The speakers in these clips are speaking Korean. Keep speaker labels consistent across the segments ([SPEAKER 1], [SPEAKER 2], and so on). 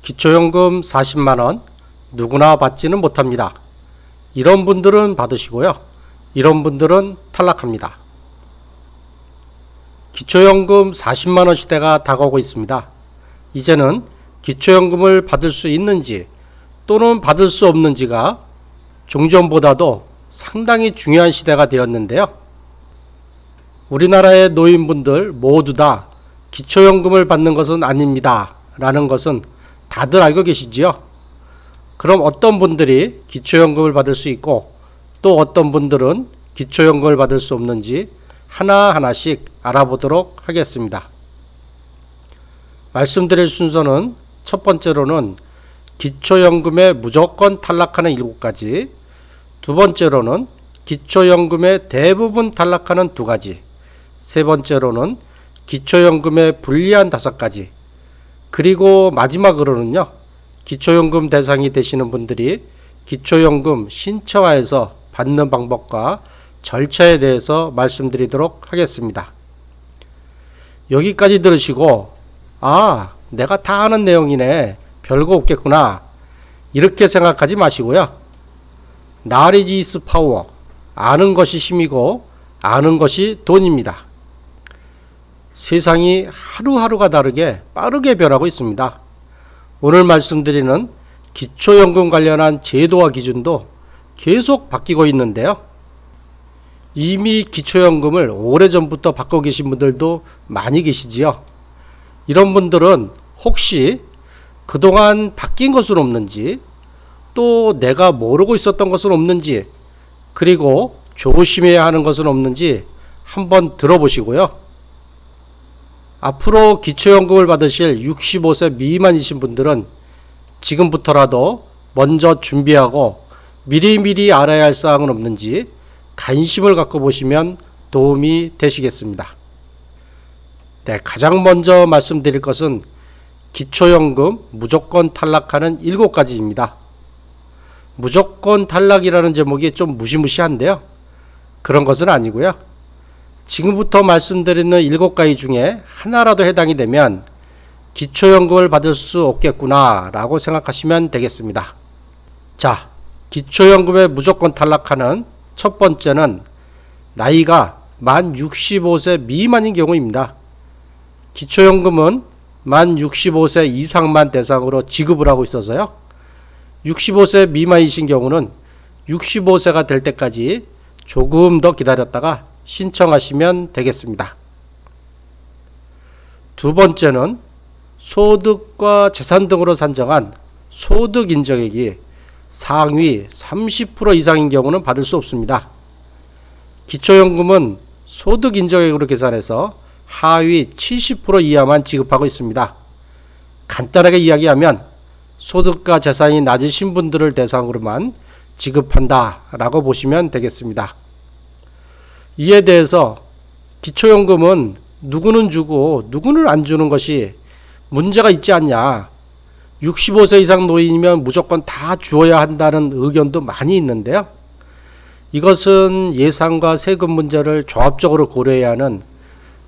[SPEAKER 1] 기초연금 40만원 누구나 받지는 못합니다. 이런 분들은 받으시고요. 이런 분들은 탈락합니다. 기초연금 40만원 시대가 다가오고 있습니다. 이제는 기초연금을 받을 수 있는지 또는 받을 수 없는지가 종전보다도 상당히 중요한 시대가 되었는데요. 우리나라의 노인분들 모두 다 기초연금을 받는 것은 아닙니다. 라는 것은 다들 알고 계시지요? 그럼 어떤 분들이 기초연금을 받을 수 있고 또 어떤 분들은 기초연금을 받을 수 없는지 하나하나씩 알아보도록 하겠습니다. 말씀드릴 순서는 첫 번째로는 기초연금에 무조건 탈락하는 7가지, 두 번째로는 기초연금에 대부분 탈락하는 2가지, 세 번째로는 기초연금에 불리한 5가지, 그리고 마지막으로는요, 기초연금 대상이 되시는 분들이 기초연금 신청하에서 받는 방법과 절차에 대해서 말씀드리도록 하겠습니다. 여기까지 들으시고 내가 다 아는 내용이네, 별거 없겠구나, 이렇게 생각하지 마시고요. Knowledge is power. 아는 것이 힘이고 아는 것이 돈입니다. 세상이 하루하루가 다르게 빠르게 변하고 있습니다. 오늘 말씀드리는 기초연금 관련한 제도와 기준도 계속 바뀌고 있는데요. 이미 기초연금을 오래전부터 받고 계신 분들도 많이 계시지요. 이런 분들은 혹시 그동안 바뀐 것은 없는지, 또 내가 모르고 있었던 것은 없는지, 그리고 조심해야 하는 것은 없는지 한번 들어보시고요. 앞으로 기초연금을 받으실 65세 미만이신 분들은 지금부터라도 먼저 준비하고 미리미리 알아야 할 사항은 없는지 관심을 갖고 보시면 도움이 되시겠습니다. 네, 가장 먼저 말씀드릴 것은 기초연금 무조건 탈락하는 7가지입니다. 무조건 탈락이라는 제목이 좀 무시무시한데요. 그런 것은 아니고요. 지금부터 말씀드리는 7가지 중에 하나라도 해당이 되면 기초연금을 받을 수 없겠구나 라고 생각하시면 되겠습니다. 자, 기초연금에 무조건 탈락하는 첫 번째는 나이가 만 65세 미만인 경우입니다. 기초연금은 만 65세 이상만 대상으로 지급을 하고 있어서요. 65세 미만이신 경우는 65세가 될 때까지 조금 더 기다렸다가 신청하시면 되겠습니다. 두 번째는 소득과 재산 등으로 산정한 소득 인정액이 상위 30% 이상인 경우는 받을 수 없습니다. 기초연금은 소득 인정액으로 계산해서 하위 70% 이하만 지급하고 있습니다. 간단하게 이야기하면 소득과 재산이 낮으신 분들을 대상으로만 지급한다 라고 보시면 되겠습니다. 이에 대해서 기초연금은 누구는 주고 누구는 안 주는 것이 문제가 있지 않냐, 65세 이상 노인이면 무조건 다 주어야 한다는 의견도 많이 있는데요. 이것은 예산과 세금 문제를 종합적으로 고려해야 하는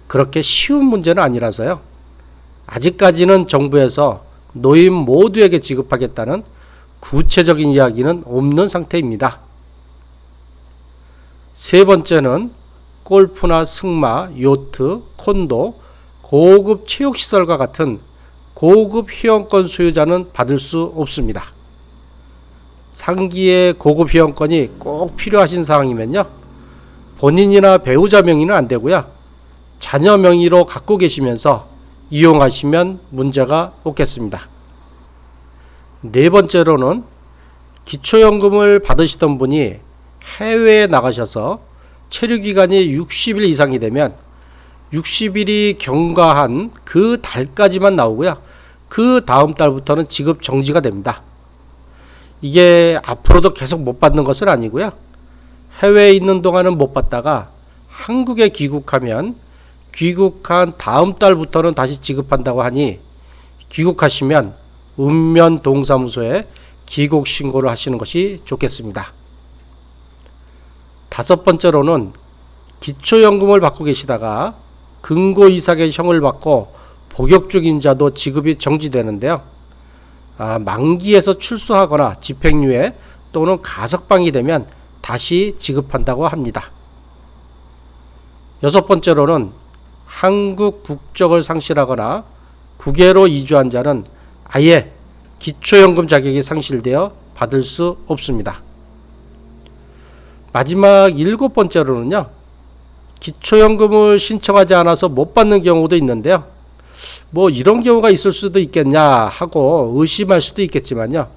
[SPEAKER 1] 그렇게 쉬운 문제는 아니라서요. 아직까지는 정부에서 노인 모두에게 지급하겠다는 구체적인 이야기는 없는 상태입니다. 세 번째는 골프나 승마, 요트, 콘도, 고급 체육시설과 같은 고급 회원권 소유자는 받을 수 없습니다. 상기의 고급 회원권이 꼭 필요하신 상황이면요, 본인이나 배우자 명의는 안 되고요, 자녀 명의로 갖고 계시면서 이용하시면 문제가 없겠습니다. 네 번째로는 기초연금을 받으시던 분이 해외에 나가셔서 체류기간이 60일 이상이 되면 60일이 경과한 그 달까지만 나오고요, 그 다음 달부터는 지급 정지가 됩니다. 이게 앞으로도 계속 못 받는 것은 아니고요, 해외에 있는 동안은 못 받다가 한국에 귀국하면 귀국한 다음 달부터는 다시 지급한다고 하니 귀국하시면 읍면동사무소에 귀국 신고를 하시는 것이 좋겠습니다. 다섯 번째로는 기초연금을 받고 계시다가 근고 이상의 형을 받고 복역 중인 자도 지급이 정지되는데요. 만기에서 출소하거나 집행유예 또는 가석방이 되면 다시 지급한다고 합니다. 여섯 번째로는 한국 국적을 상실하거나 국외로 이주한 자는 아예 기초연금 자격이 상실되어 받을 수 없습니다. 마지막 일곱 번째로는요, 기초연금을 신청하지 않아서 못 받는 경우도 있는데요. 이런 경우가 있을 수도 있겠냐 하고 의심할 수도 있겠지만요,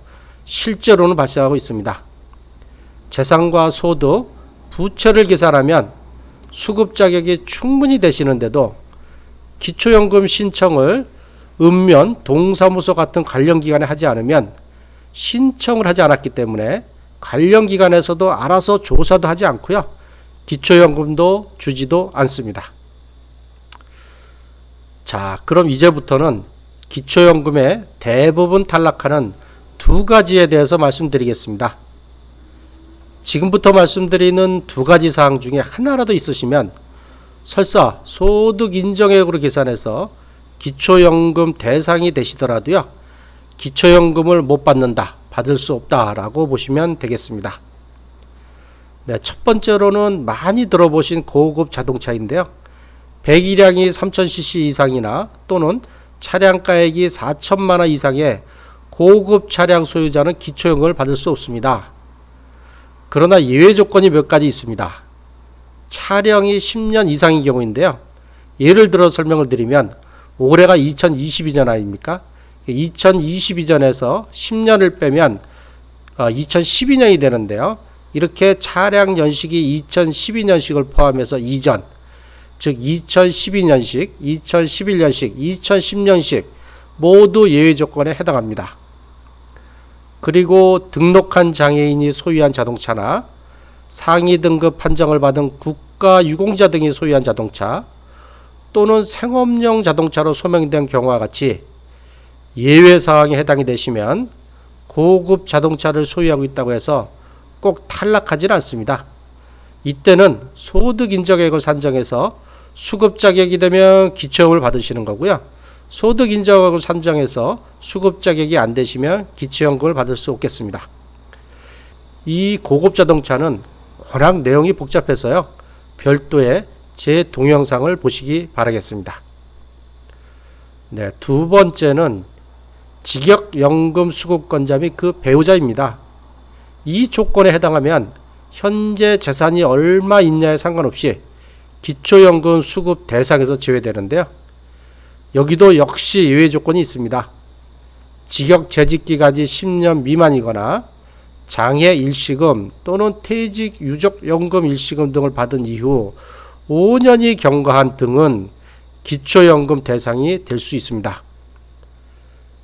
[SPEAKER 1] 실제로는 발생하고 있습니다. 재산과 소득, 부채를 계산하면 수급 자격이 충분히 되시는데도 기초연금 신청을 읍면, 동사무소 같은 관련 기관에 하지 않으면 신청을 하지 않았기 때문에 관련 기관에서도 알아서 조사도 하지 않고요, 기초연금도 주지도 않습니다. 자, 그럼 이제부터는 기초연금에 대부분 탈락하는 두 가지에 대해서 말씀드리겠습니다. 지금부터 말씀드리는 두 가지 사항 중에 하나라도 있으시면 설사 소득 인정액으로 계산해서 기초연금 대상이 되시더라도요, 기초연금을 못 받는다, 받을 수 없다라고 보시면 되겠습니다. 네, 첫 번째로는 많이 들어보신 고급 자동차인데요. 배기량이 3000cc 이상이나 또는 차량가액이 4천만 원 이상의 고급 차량 소유자는 기초연금을 받을 수 없습니다. 그러나 예외 조건이 몇 가지 있습니다. 차량이 10년 이상인 경우인데요. 예를 들어 설명을 드리면 올해가 2022년 아닙니까? 2022년에서 10년을 빼면 2012년이 되는데요. 이렇게 차량 연식이 2012년식을 포함해서 이전, 즉 2012년식, 2011년식, 2010년식 모두 예외 조건에 해당합니다. 그리고 등록한 장애인이 소유한 자동차나 상위 등급 판정을 받은 국가 유공자 등이 소유한 자동차 또는 생업용 자동차로 소명된 경우와 같이 예외 사항에 해당이 되시면 고급 자동차를 소유하고 있다고 해서 꼭 탈락하지는 않습니다. 이때는 소득 인정액을 산정해서 수급 자격이 되면 기초연금을 받으시는 거고요. 소득 인정액을 산정해서 수급 자격이 안 되시면 기초연금을 받을 수 없겠습니다. 이 고급 자동차는 워낙 내용이 복잡해서요, 별도의 제 동영상을 보시기 바라겠습니다. 네, 두 번째는 직역연금 수급권자 및 그 배우자입니다. 이 조건에 해당하면 현재 재산이 얼마 있냐에 상관없이 기초연금 수급 대상에서 제외되는데요. 여기도 역시 예외 조건이 있습니다. 직역 재직기간이 10년 미만이거나 장애 일시금 또는 퇴직 유족연금 일시금 등을 받은 이후 5년이 경과한 등은 기초연금 대상이 될 수 있습니다.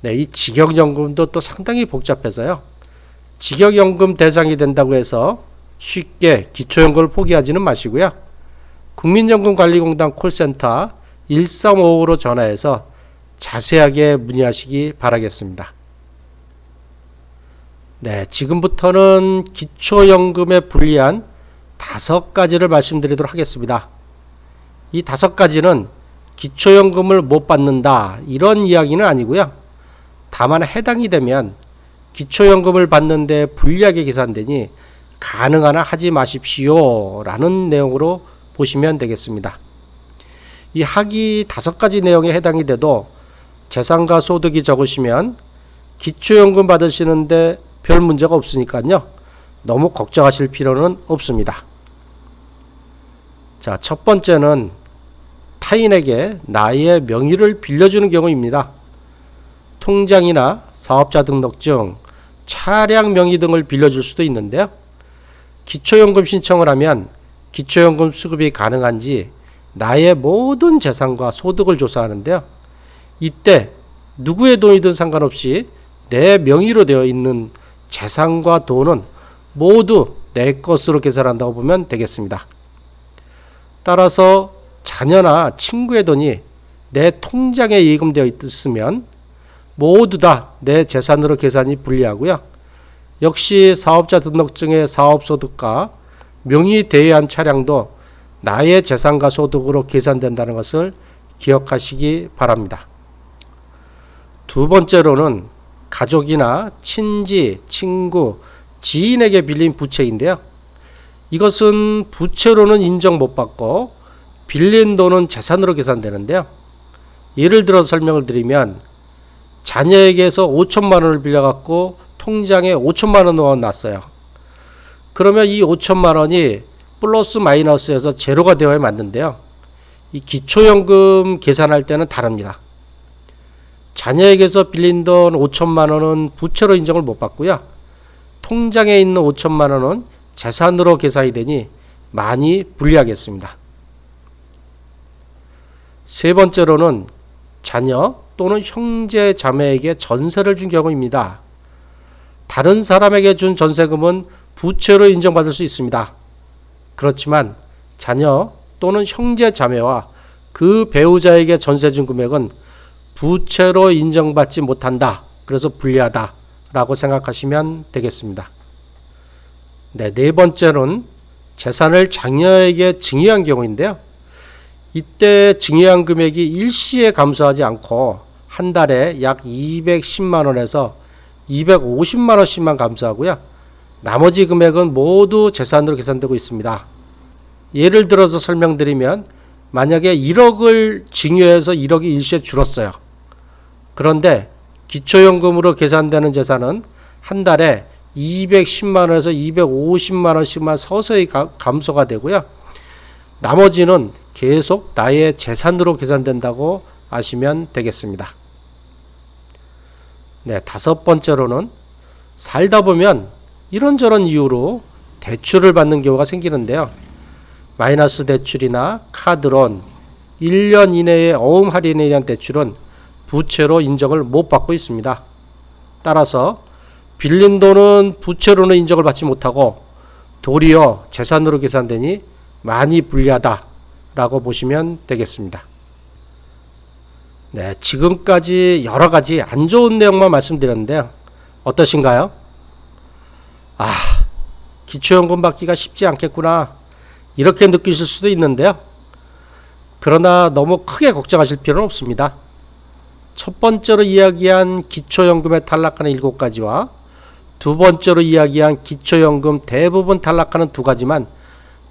[SPEAKER 1] 네, 이 직역연금도 또 상당히 복잡해서요, 직역연금 대상이 된다고 해서 쉽게 기초연금을 포기하지는 마시고요, 국민연금관리공단 콜센터 1355로 전화해서 자세하게 문의하시기 바라겠습니다. 네, 지금부터는 기초연금에 불리한 5가지를 말씀드리도록 하겠습니다. 이 5가지는 기초연금을 못 받는다 이런 이야기는 아니고요. 다만 해당이 되면 기초연금을 받는데 불리하게 계산되니 가능한 한 하지 마십시오 라는 내용으로 보시면 되겠습니다. 이 하기 5가지 내용에 해당이 돼도 재산과 소득이 적으시면 기초연금 받으시는데 별 문제가 없으니까요, 너무 걱정하실 필요는 없습니다. 자, 첫 번째는 타인에게 나의 명의를 빌려주는 경우입니다. 통장이나 사업자 등록증, 차량 명의 등을 빌려줄 수도 있는데요. 기초연금 신청을 하면 기초연금 수급이 가능한지 나의 모든 재산과 소득을 조사하는데요. 이때 누구의 돈이든 상관없이 내 명의로 되어 있는 재산과 돈은 모두 내 것으로 계산한다고 보면 되겠습니다. 따라서 자녀나 친구의 돈이 내 통장에 예금되어 있으면 모두 다 내 재산으로 계산이 불리하고요. 역시 사업자 등록증의 사업소득과 명의 대여한 차량도 나의 재산과 소득으로 계산된다는 것을 기억하시기 바랍니다. 두 번째로는 가족이나 친지, 친구, 지인에게 빌린 부채인데요. 이것은 부채로는 인정 못 받고 빌린 돈은 재산으로 계산되는데요. 예를 들어 설명을 드리면 자녀에게서 5천만 원을 빌려갖고 통장에 5천만 원 넣어놨어요. 그러면 이 5천만 원이 플러스 마이너스에서 제로가 되어야 맞는데요. 이 기초연금 계산할 때는 다릅니다. 자녀에게서 빌린 돈 5천만 원은 부채로 인정을 못 받고요. 통장에 있는 5천만 원은 재산으로 계산이 되니 많이 불리하겠습니다. 세 번째로는 자녀 또는 형제 자매에게 전세를 준 경우입니다. 다른 사람에게 준 전세금은 부채로 인정받을 수 있습니다. 그렇지만 자녀 또는 형제 자매와 그 배우자에게 전세 준 금액은 부채로 인정받지 못한다. 그래서 불리하다라고 생각하시면 되겠습니다. 네 번째는 재산을 자녀에게 증여한 경우인데요. 이때 증여한 금액이 일시에 감소하지 않고 한 달에 약 210만 원에서 250만 원씩만 감소하고요. 나머지 금액은 모두 재산으로 계산되고 있습니다. 예를 들어서 설명드리면 만약에 1억을 증여해서 1억이 일시에 줄었어요. 그런데 기초연금으로 계산되는 재산은 한 달에 210만 원에서 250만 원씩만 서서히 감소가 되고요. 나머지는 계속 나의 재산으로 계산된다고 아시면 되겠습니다. 네, 다섯 번째로는 살다 보면 이런저런 이유로 대출을 받는 경우가 생기는데요. 마이너스 대출이나 카드론, 1년 이내의 어음 할인에 의한 대출은 부채로 인정을 못 받고 있습니다. 따라서 빌린 돈은 부채로는 인정을 받지 못하고 도리어 재산으로 계산되니 많이 불리하다라고 보시면 되겠습니다. 네, 지금까지 여러 가지 안 좋은 내용만 말씀드렸는데요. 어떠신가요? 기초연금 받기가 쉽지 않겠구나. 이렇게 느끼실 수도 있는데요. 그러나 너무 크게 걱정하실 필요는 없습니다. 첫 번째로 이야기한 기초연금에 탈락하는 7가지와 두 번째로 이야기한 기초연금 대부분 탈락하는 2가지만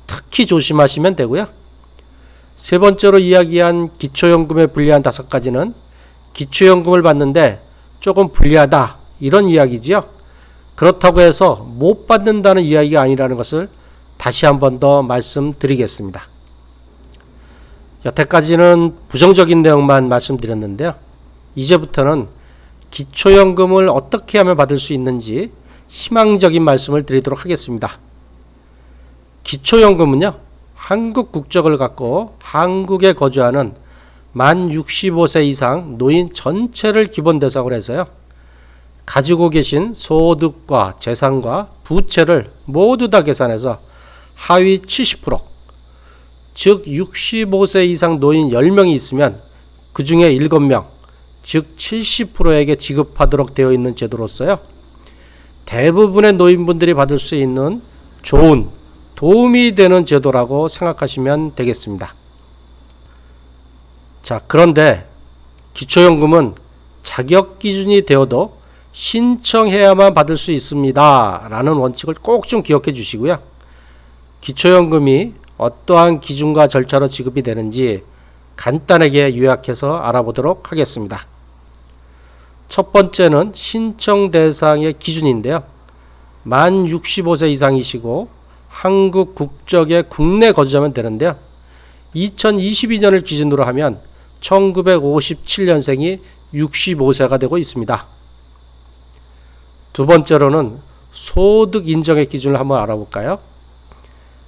[SPEAKER 1] 특히 조심하시면 되고요. 세 번째로 이야기한 기초연금에 불리한 5가지는 기초연금을 받는데 조금 불리하다 이런 이야기지요. 그렇다고 해서 못 받는다는 이야기가 아니라는 것을 다시 한 번 더 말씀드리겠습니다. 여태까지는 부정적인 내용만 말씀드렸는데요. 이제부터는 기초연금을 어떻게 하면 받을 수 있는지 희망적인 말씀을 드리도록 하겠습니다. 기초연금은요, 한국 국적을 갖고 한국에 거주하는 만 65세 이상 노인 전체를 기본 대상으로 해서요, 가지고 계신 소득과 재산과 부채를 모두 다 계산해서 하위 70%, 즉 65세 이상 노인 10명이 있으면 그 중에 7명, 즉 70%에게 지급하도록 되어 있는 제도로서요, 대부분의 노인분들이 받을 수 있는 좋은 도움이 되는 제도라고 생각하시면 되겠습니다. 자, 그런데 기초연금은 자격 기준이 되어도 신청해야만 받을 수 있습니다 라는 원칙을 꼭 좀 기억해 주시고요. 기초연금이 어떠한 기준과 절차로 지급이 되는지 간단하게 요약해서 알아보도록 하겠습니다. 첫 번째는 신청 대상의 기준인데요. 만 65세 이상이시고 한국 국적의 국내 거주자면 되는데요. 2022년을 기준으로 하면 1957년생이 65세가 되고 있습니다. 두 번째로는 소득 인정의 기준을 한번 알아볼까요?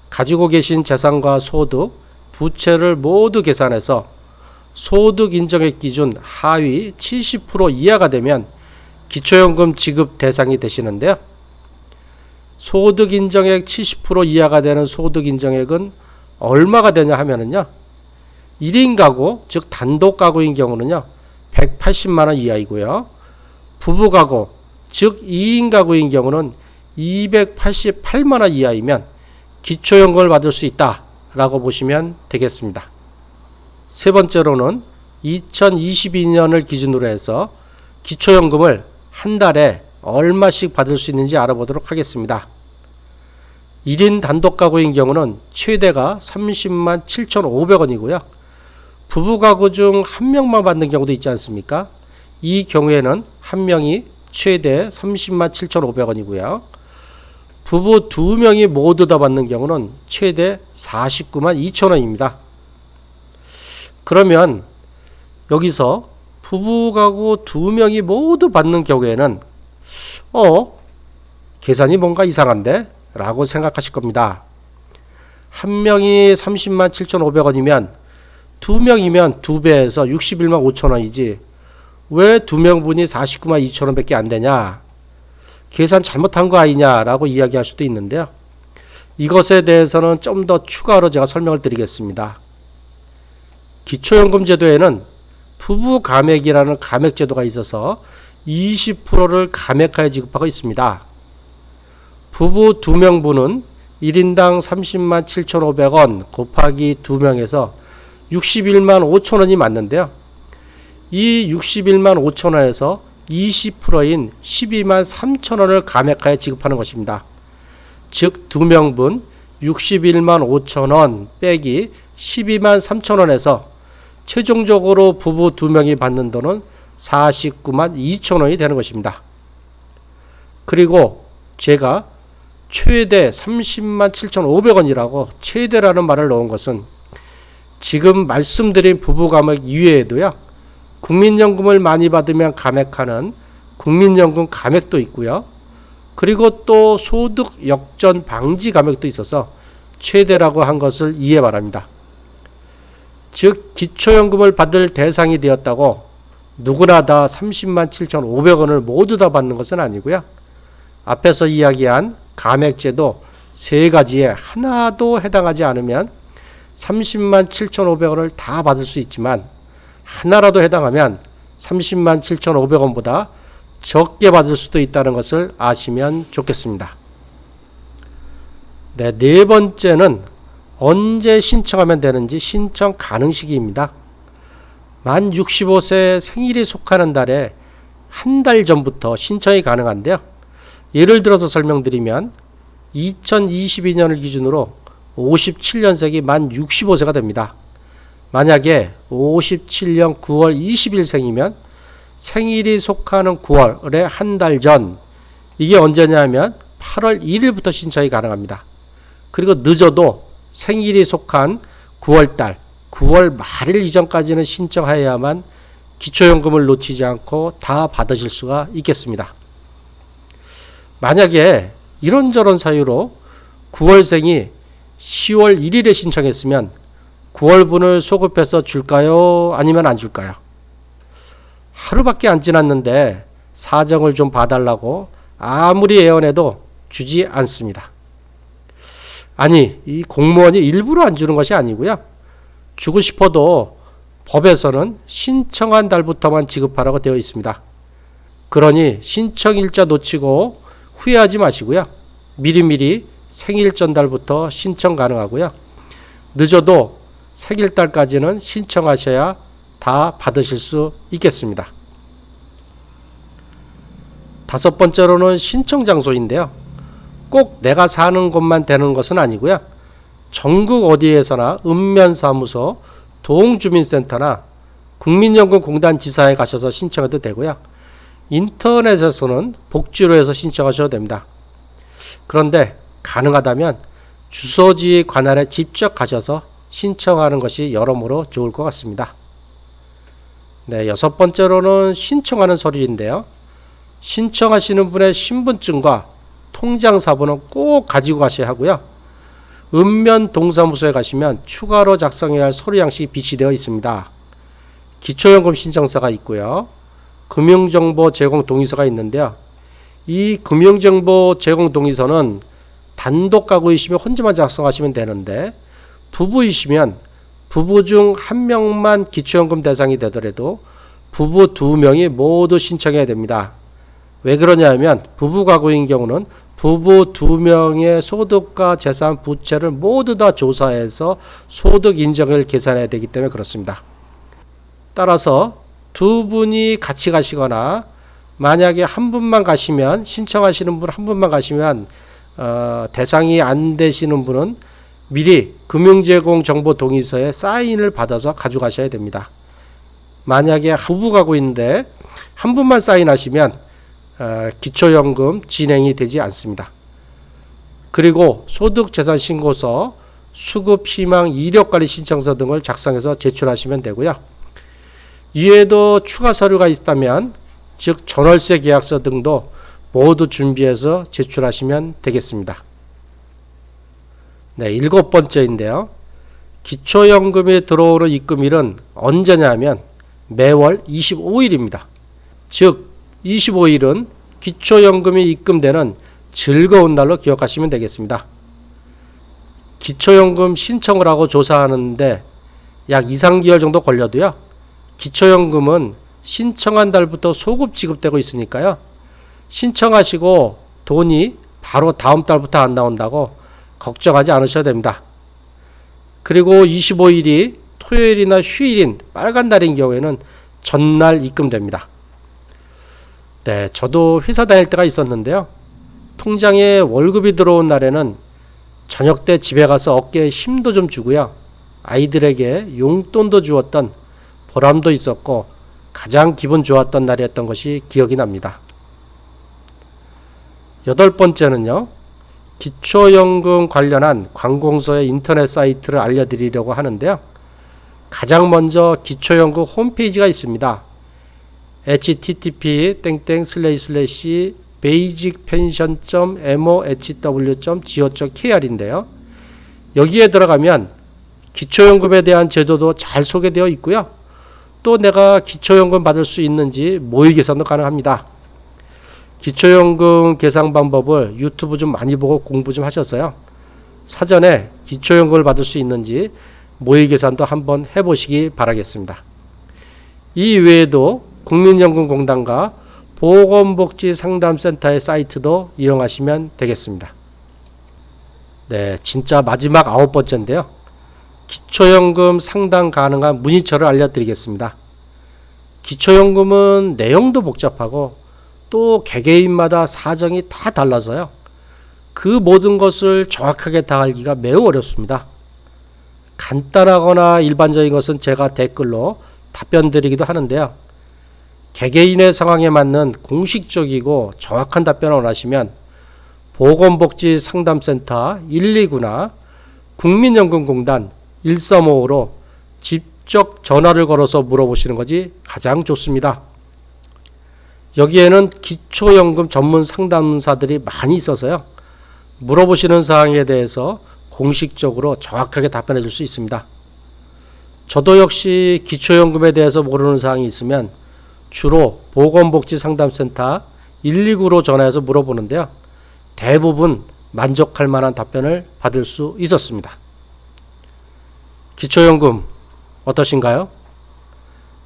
[SPEAKER 1] 가지고 계신 재산과 소득, 부채를 모두 계산해서 소득 인정의 기준 하위 70% 이하가 되면 기초연금 지급 대상이 되시는데요. 소득 인정액 70% 이하가 되는 소득 인정액은 얼마가 되냐 하면은요, 1인 가구, 즉 단독 가구인 경우는요, 180만 원 이하이고요. 부부 가구, 즉 2인 가구인 경우는 288만 원 이하이면 기초연금을 받을 수 있다라고 보시면 되겠습니다. 세 번째로는 2022년을 기준으로 해서 기초연금을 한 달에 얼마씩 받을 수 있는지 알아보도록 하겠습니다. 1인 단독 가구인 경우는 최대가 30만 7,500원이고요. 부부 가구 중 한 명만 받는 경우도 있지 않습니까? 이 경우에는 한 명이 최대 30만 7,500원이고요. 부부 두 명이 모두 다 받는 경우는 최대 49만 2천원입니다. 그러면 여기서 부부 가구 두 명이 모두 받는 경우에는 계산이 뭔가 이상한데? 라고 생각하실 겁니다. 한 명이 30만 7,500원이면 두 명이면 두 배에서 61만 5천원이지 왜 두 명분이 49만 2천원 밖에 안 되냐? 계산 잘못한 거 아니냐라고 이야기할 수도 있는데요. 이것에 대해서는 좀 더 추가로 제가 설명을 드리겠습니다. 기초연금 제도에는 부부 감액이라는 감액 제도가 있어서 20%를 감액하여 지급하고 있습니다. 부부 2명분은 1인당 30만 7,500원 곱하기 2명에서 61만 5천원이 맞는데요. 이 61만 5천원에서 20%인 12만 3천원을 감액하여 지급하는 것입니다. 즉 2명분 61만 5천원 빼기 12만 3천원에서 최종적으로 부부 2명이 받는 돈은 49만 2천원이 되는 것입니다. 그리고 제가 최대 30만 7,500원이라고 최대라는 말을 넣은 것은 지금 말씀드린 부부 감액 이외에도요. 국민연금을 많이 받으면 감액하는 국민연금 감액도 있고요. 그리고 또 소득 역전 방지 감액도 있어서 최대라고 한 것을 이해 바랍니다. 즉 기초연금을 받을 대상이 되었다고 누구나 다 30만 7,500원을 모두 다 받는 것은 아니고요. 앞에서 이야기한 감액제도 세 가지에 하나도 해당하지 않으면 30만 7,500원을 다 받을 수 있지만 하나라도 해당하면 30만 7,500원보다 적게 받을 수도 있다는 것을 아시면 좋겠습니다. 네 번째는 언제 신청하면 되는지 신청 가능 시기입니다. 만 65세 생일이 속하는 달에 한 달 전부터 신청이 가능한데요. 예를 들어서 설명드리면 2022년을 기준으로 57년생이 만 65세가 됩니다. 만약에 57년 9월 20일생이면 생일이 속하는 9월에 한 달 전, 이게 언제냐면 8월 1일부터 신청이 가능합니다. 그리고 늦어도 생일이 속한 9월달, 9월 말일 이전까지는 신청하여야만 기초연금을 놓치지 않고 다 받으실 수가 있겠습니다. 만약에 이런저런 사유로 9월생이 10월 1일에 신청했으면 9월분을 소급해서 줄까요? 아니면 안 줄까요? 하루밖에 안 지났는데 사정을 좀 봐달라고 아무리 애원해도 주지 않습니다. 아니, 이 공무원이 일부러 안 주는 것이 아니고요. 주고 싶어도 법에서는 신청한 달부터만 지급하라고 되어 있습니다. 그러니 신청일자 놓치고 후회하지 마시고요. 미리미리 생일 전달부터 신청 가능하고요. 늦어도 생일달까지는 신청하셔야 다 받으실 수 있겠습니다. 다섯 번째로는 신청 장소인데요. 꼭 내가 사는 곳만 되는 것은 아니고요. 전국 어디에서나 읍면사무소, 동주민센터나 국민연금공단 지사에 가셔서 신청해도 되고요. 인터넷에서는 복지로에서 신청하셔도 됩니다. 그런데 가능하다면 주소지 관할에 직접 가셔서 신청하는 것이 여러모로 좋을 것 같습니다. 네, 여섯 번째로는 신청하는 서류인데요. 신청하시는 분의 신분증과 통장사본은 꼭 가지고 가셔야 하고요. 읍면 동사무소에 가시면 추가로 작성해야 할 서류 양식이 비치되어 있습니다. 기초연금 신청서가 있고요. 금융정보 제공 동의서가 있는데요. 이 금융정보 제공 동의서는 단독 가구이시면 혼자만 작성하시면 되는데 부부이시면 부부 중 한 명만 기초연금 대상이 되더라도 부부 두 명이 모두 신청해야 됩니다. 왜 그러냐면 부부 가구인 경우는 부부 두 명의 소득과 재산, 부채를 모두 다 조사해서 소득 인정을 계산해야 되기 때문에 그렇습니다. 따라서 두 분이 같이 가시거나 만약에 한 분만 가시면, 신청하시는 분 한 분만 가시면 대상이 안 되시는 분은 미리 금융제공정보동의서에 사인을 받아서 가져가셔야 됩니다. 만약에 부부 가고 있는데 한 분만 사인하시면 기초연금 진행이 되지 않습니다. 그리고 소득재산신고서, 수급희망 이력관리 신청서 등을 작성해서 제출하시면 되고요. 이외에도 추가 서류가 있다면, 즉 전월세 계약서 등도 모두 준비해서 제출하시면 되겠습니다. 네, 7번째인데요. 기초연금에 들어오는 입금일은 언제냐면 매월 25일입니다. 즉 25일은 기초연금이 입금되는 즐거운 날로 기억하시면 되겠습니다. 기초연금 신청을 하고 조사하는데 약 2, 3개월 정도 걸려도요, 기초연금은 신청한 달부터 소급 지급되고 있으니까요, 신청하시고 돈이 바로 다음 달부터 안 나온다고 걱정하지 않으셔도 됩니다. 그리고 25일이 토요일이나 휴일인 빨간 날인 경우에는 전날 입금됩니다. 네, 저도 회사 다닐 때가 있었는데요. 통장에 월급이 들어온 날에는 저녁 때 집에 가서 어깨에 힘도 좀 주고요, 아이들에게 용돈도 주었던 보람도 있었고 가장 기분 좋았던 날이었던 것이 기억이 납니다. 8번째는요. 기초연금 관련한 관공서의 인터넷 사이트를 알려드리려고 하는데요. 가장 먼저 기초연금 홈페이지가 있습니다. http://basicpension.mohw.go.kr인데요. 여기에 들어가면 기초연금에 대한 제도도 잘 소개되어 있고요. 또 내가 기초연금 받을 수 있는지 모의 계산도 가능합니다. 기초연금 계산 방법을 유튜브 좀 많이 보고 공부 좀 하셨어요. 사전에 기초연금을 받을 수 있는지 모의 계산도 한번 해보시기 바라겠습니다. 이 외에도 국민연금공단과 보건복지상담센터의 사이트도 이용하시면 되겠습니다. 네, 진짜 마지막 9번째인데요. 기초연금 상담 가능한 문의처를 알려드리겠습니다. 기초연금은 내용도 복잡하고 또 개개인마다 사정이 다 달라서요, 그 모든 것을 정확하게 다 알기가 매우 어렵습니다. 간단하거나 일반적인 것은 제가 댓글로 답변 드리기도 하는데요. 개개인의 상황에 맞는 공식적이고 정확한 답변을 원하시면 보건복지상담센터 129나 국민연금공단 1355로 직접 전화를 걸어서 물어보시는 것이 가장 좋습니다. 여기에는 기초연금 전문 상담사들이 많이 있어서요, 물어보시는 사항에 대해서 공식적으로 정확하게 답변해 줄 수 있습니다. 저도 역시 기초연금에 대해서 모르는 사항이 있으면 주로 보건복지상담센터 129로 전화해서 물어보는데요, 대부분 만족할 만한 답변을 받을 수 있었습니다. 기초연금 어떠신가요?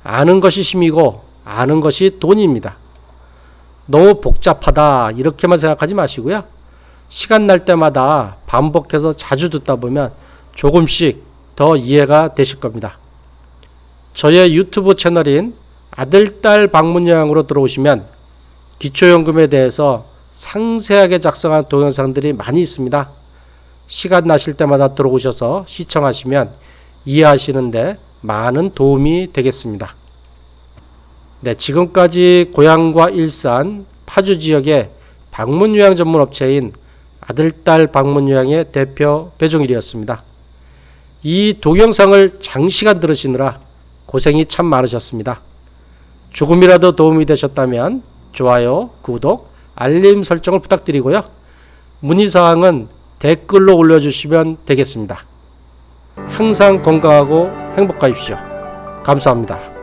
[SPEAKER 1] 아는 것이 힘이고 아는 것이 돈입니다. 너무 복잡하다 이렇게만 생각하지 마시고요, 시간 날 때마다 반복해서 자주 듣다 보면 조금씩 더 이해가 되실 겁니다. 저의 유튜브 채널인 아들딸 방문요양으로 들어오시면 기초연금에 대해서 상세하게 작성한 동영상들이 많이 있습니다. 시간 나실 때마다 들어오셔서 시청하시면 이해하시는데 많은 도움이 되겠습니다. 네, 지금까지 고향과 일산, 파주 지역의 방문요양 전문 업체인 아들딸 방문요양의 대표 배종일이었습니다. 이 동영상을 장시간 들으시느라 고생이 참 많으셨습니다. 조금이라도 도움이 되셨다면 좋아요, 구독, 알림 설정을 부탁드리고요. 문의사항은 댓글로 올려주시면 되겠습니다. 항상 건강하고 행복하십시오. 감사합니다.